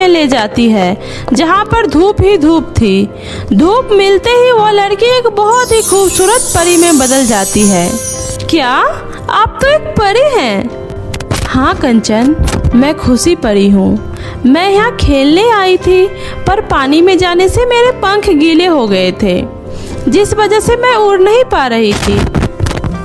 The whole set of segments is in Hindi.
ले जाती है जहाँ पर धूप ही धूप थी। धूप मिलते ही वो लड़की एक बहुत ही खूबसूरत परी में बदल जाती है। क्या आप तो एक परी हैं? हाँ कंचन, मैं खुशी परी हूँ। मैं यहाँ खेलने आई थी पर पानी में जाने से मेरे पंख गीले हो गए थे, जिस वजह से मैं उड़ नहीं पा रही थी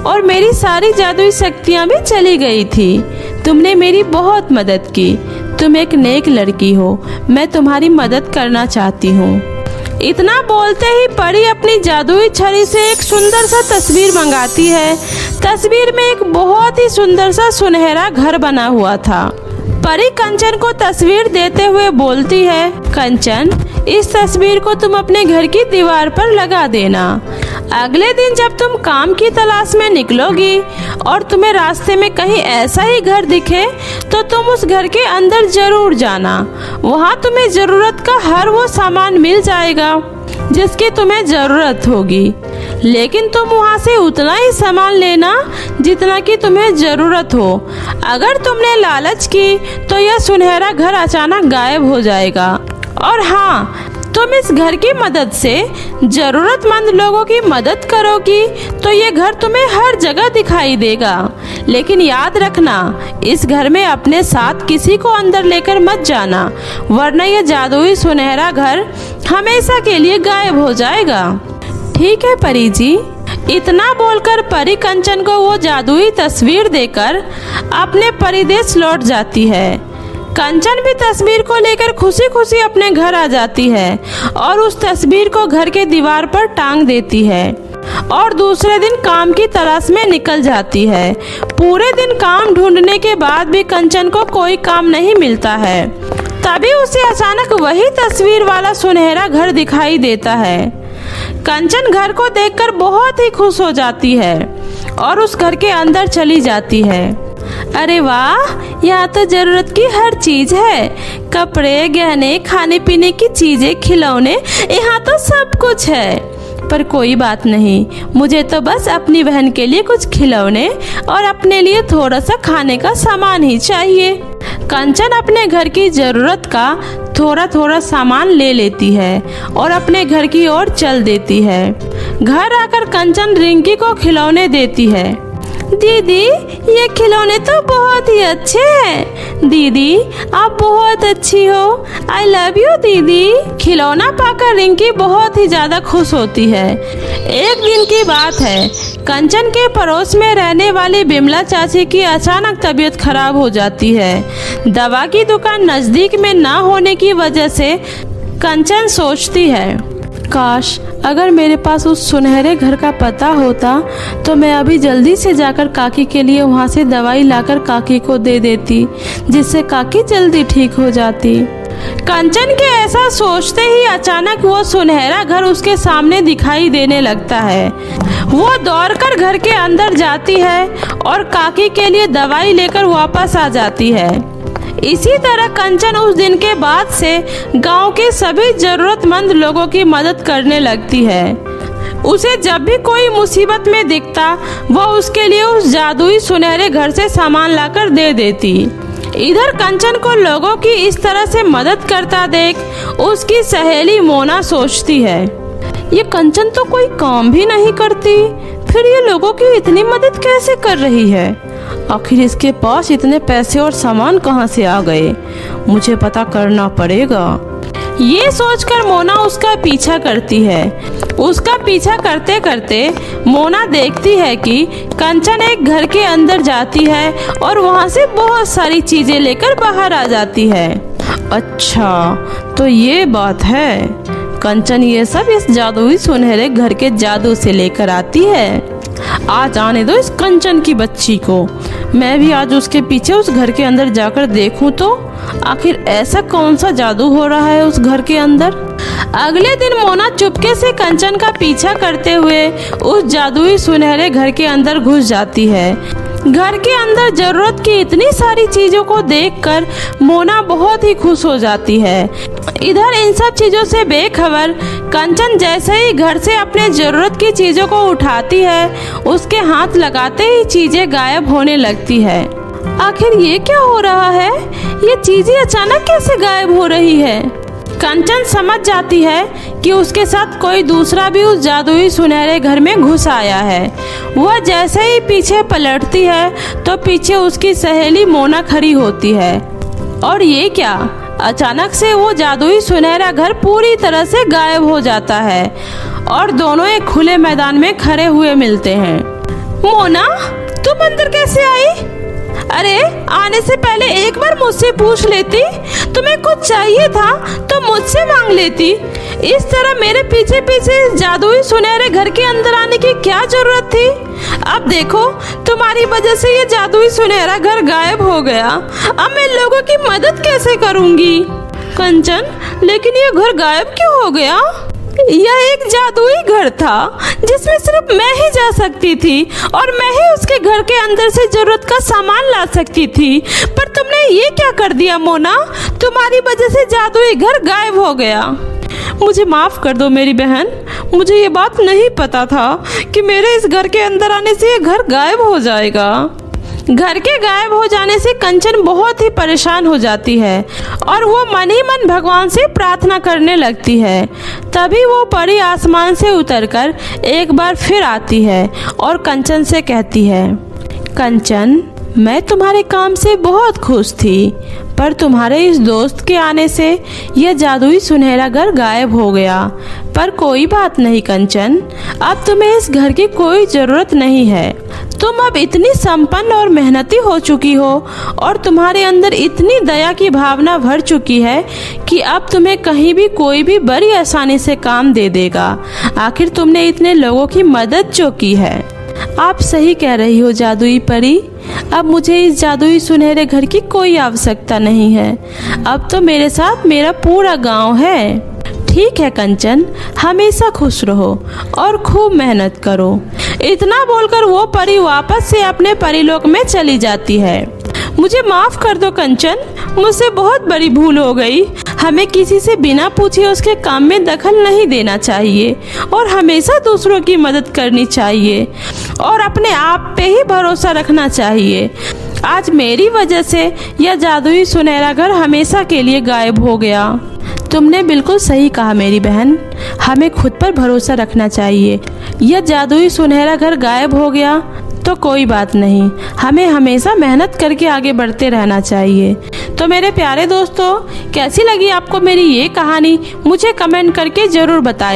और मेरी सारी जादुई शक्तियाँ भी चली गई थी। तुमने मेरी बहुत मदद की। तुम एक नेक लड़की हो, मैं तुम्हारी मदद करना चाहती हूँ। इतना बोलते ही परी अपनी जादुई छड़ी से एक सुंदर सा तस्वीर मंगाती है। तस्वीर में एक बहुत ही सुंदर सा सुनहरा घर बना हुआ था। परी कंचन को तस्वीर देते हुए बोलती है, कंचन, इस तस्वीर को तुम अपने घर की दीवार पर लगा देना। अगले दिन जब तुम काम की तलाश में निकलोगी और तुम्हें रास्ते में कहीं ऐसा ही घर दिखे तो तुम उस घर के अंदर जरूर जाना। वहाँ तुम्हें ज़रूरत का हर वो सामान मिल जाएगा जिसकी तुम्हें ज़रूरत होगी, लेकिन तुम वहाँ से उतना ही सामान लेना जितना कि तुम्हें ज़रूरत हो। अगर तुमने लालच की तो यह सुनहरा घर अचानक गायब हो जाएगा। और हाँ, तुम इस घर की मदद से ज़रूरतमंद लोगों की मदद करोगी तो ये घर तुम्हें हर जगह दिखाई देगा। लेकिन याद रखना, इस घर में अपने साथ किसी को अंदर लेकर मत जाना, वरना यह जादुई सुनहरा घर हमेशा के लिए गायब हो जाएगा। ठीक है परी जी। इतना बोलकर परी कंचन को वो जादुई तस्वीर देकर अपने परिदेश लौट जाती है। कंचन भी तस्वीर को लेकर खुशी खुशी अपने घर आ जाती है और उस तस्वीर को घर के दीवार पर टांग देती है और दूसरे दिन काम की तलाश में निकल जाती है। पूरे दिन काम ढूंढने के बाद भी कंचन को कोई काम नहीं मिलता है। तभी उसे अचानक वही तस्वीर वाला सुनहरा घर दिखाई देता है। कंचन घर को देखकर बहुत ही खुश हो जाती है और उस घर के अंदर चली जाती है। अरे वाह, यहाँ तो जरूरत की हर चीज है। कपड़े, गहने, खाने पीने की चीजें, खिलौने, यहाँ तो सब कुछ है। पर कोई बात नहीं, मुझे तो बस अपनी बहन के लिए कुछ खिलौने और अपने लिए थोड़ा सा खाने का सामान ही चाहिए। कंचन अपने घर की जरूरत का थोड़ा थोड़ा सामान ले लेती है और अपने घर की ओर चल देती है। घर आकर कंचन रिंकी को खिलौने देती है। दीदी, ये खिलौने तो बहुत ही अच्छे हैं। दीदी, आप बहुत अच्छी हो। आई लव यू दीदी। खिलौना पाकर रिंकी बहुत ही ज़्यादा खुश होती है। एक दिन की बात है, कंचन के पड़ोस में रहने वाली बिमला चाची की अचानक तबीयत खराब हो जाती है। दवा की दुकान नज़दीक में ना होने की वजह से कंचन सोचती है, काश अगर मेरे पास उस सुनहरे घर का पता होता तो मैं अभी जल्दी से जाकर काकी के लिए वहाँ से दवाई लाकर काकी को दे देती, जिससे काकी जल्दी ठीक हो जाती। कंचन के ऐसा सोचते ही अचानक वो सुनहरा घर उसके सामने दिखाई देने लगता है। वो दौड़कर घर के अंदर जाती है और काकी के लिए दवाई लेकर वापस आ जाती है। इसी तरह कंचन उस दिन के बाद से गांव के सभी जरूरतमंद लोगों की मदद करने लगती है। उसे जब भी कोई मुसीबत में दिखता, वह उसके लिए उस जादुई सुनहरे घर से सामान लाकर दे देती। इधर कंचन को लोगों की इस तरह से मदद करता देख उसकी सहेली मोना सोचती है, ये कंचन तो कोई काम भी नहीं करती, फिर ये लोगों की इतनी मदद कैसे कर रही है? आखिर इसके पास इतने पैसे और सामान कहाँ से आ गए? मुझे पता करना पड़ेगा। ये सोचकर मोना उसका पीछा करती है। उसका पीछा करते करते मोना देखती है कि कंचन एक घर के अंदर जाती है और वहाँ से बहुत सारी चीजें लेकर बाहर आ जाती है। अच्छा, तो ये बात है। कंचन ये सब इस जादुई सुनहरे घर के जादू से लेकर आती है। आज आने दो इस कंचन की बच्ची को। मैं भी आज उसके पीछे उस घर के अंदर जाकर देखूं तो आखिर ऐसा कौन सा जादू हो रहा है उस घर के अंदर। अगले दिन मोना चुपके से कंचन का पीछा करते हुए उस जादुई सुनहरे घर के अंदर घुस जाती है। घर के अंदर जरूरत की इतनी सारी चीजों को देखकर मोना बहुत ही खुश हो जाती है। इधर इन सब चीजों से बेखबर कंचन जैसे ही घर से अपने जरूरत की चीजों को उठाती है, उसके हाथ लगाते ही चीजें गायब होने लगती है। आखिर ये क्या हो रहा है? ये चीजें अचानक कैसे गायब हो रही है? कंचन समझ जाती है कि उसके साथ कोई दूसरा भी उस जादुई सुनहरे घर में घुस आया है। वह जैसे ही पीछे पलटती है तो पीछे उसकी सहेली मोना खड़ी होती है। और ये क्या? अचानक से वो जादुई सुनहरा घर पूरी तरह से गायब हो जाता है और दोनों एक खुले मैदान में खड़े हुए मिलते हैं। मोना, तुम अंदर कैसे आई? अरे, आने से पहले एक बार मुझसे पूछ लेती। तुम्हें कुछ चाहिए था तो मुझसे मांग लेती। इस तरह मेरे पीछे पीछे इस जादुई सुनहरे घर के अंदर आने की क्या जरूरत थी? अब देखो, तुम्हारी वजह से ये जादुई सुनहरा घर गायब हो गया। अब मैं लोगों की मदद कैसे करूंगी? कंचन, लेकिन ये घर गायब क्यों हो गया? यह एक जादुई घर था जिसमें सिर्फ मैं ही जा सकती थी और मैं ही उसके घर के अंदर से जरूरत का सामान ला सकती थी। पर तुमने ये क्या कर दिया मोना? तुम्हारी वजह से जादुई घर गायब हो गया। मुझे माफ कर दो मेरी बहन, मुझे ये बात नहीं पता था कि मेरे इस घर के अंदर आने से ये घर गायब हो जाएगा। घर के गायब हो जाने से कंचन बहुत ही परेशान हो जाती है और वो मन ही मन भगवान से प्रार्थना करने लगती है। तभी वो परी आसमान से उतरकर एक बार फिर आती है और कंचन से कहती है, कंचन, मैं तुम्हारे काम से बहुत खुश थी, पर तुम्हारे इस दोस्त के आने से यह जादुई सुनहरा घर गायब हो गया। पर कोई बात नहीं कंचन, अब तुम्हें इस घर की कोई ज़रूरत नहीं है। तुम अब इतनी संपन्न और मेहनती हो चुकी हो और तुम्हारे अंदर इतनी दया की भावना भर चुकी है कि अब तुम्हें कहीं भी कोई भी बड़ी आसानी से काम दे देगा। आखिर तुमने इतने लोगों की मदद जो की है। आप सही कह रही हो जादुई परी, अब मुझे इस जादुई सुनहरे घर की कोई आवश्यकता नहीं है। अब तो मेरे साथ मेरा पूरा गांव है। ठीक है कंचन, हमेशा खुश रहो और खूब मेहनत करो। इतना बोलकर वो परी वापस से अपने परीलोक में चली जाती है। मुझे माफ कर दो कंचन, मुझसे बहुत बड़ी भूल हो गई। हमें किसी से बिना पूछे उसके काम में दखल नहीं देना चाहिए और हमेशा दूसरों की मदद करनी चाहिए और अपने आप पे ही भरोसा रखना चाहिए। आज मेरी वजह से यह जादुई सुनहरा घर हमेशा के लिए गायब हो गया। तुमने बिल्कुल सही कहा मेरी बहन, हमें खुद पर भरोसा रखना चाहिए। यह जादुई सुनहरा घर गायब हो गया तो कोई बात नहीं, हमें हमेशा मेहनत करके आगे बढ़ते रहना चाहिए। तो मेरे प्यारे दोस्तों, कैसी लगी आपको मेरी ये कहानी? मुझे कमेंट करके ज़रूर बताएं।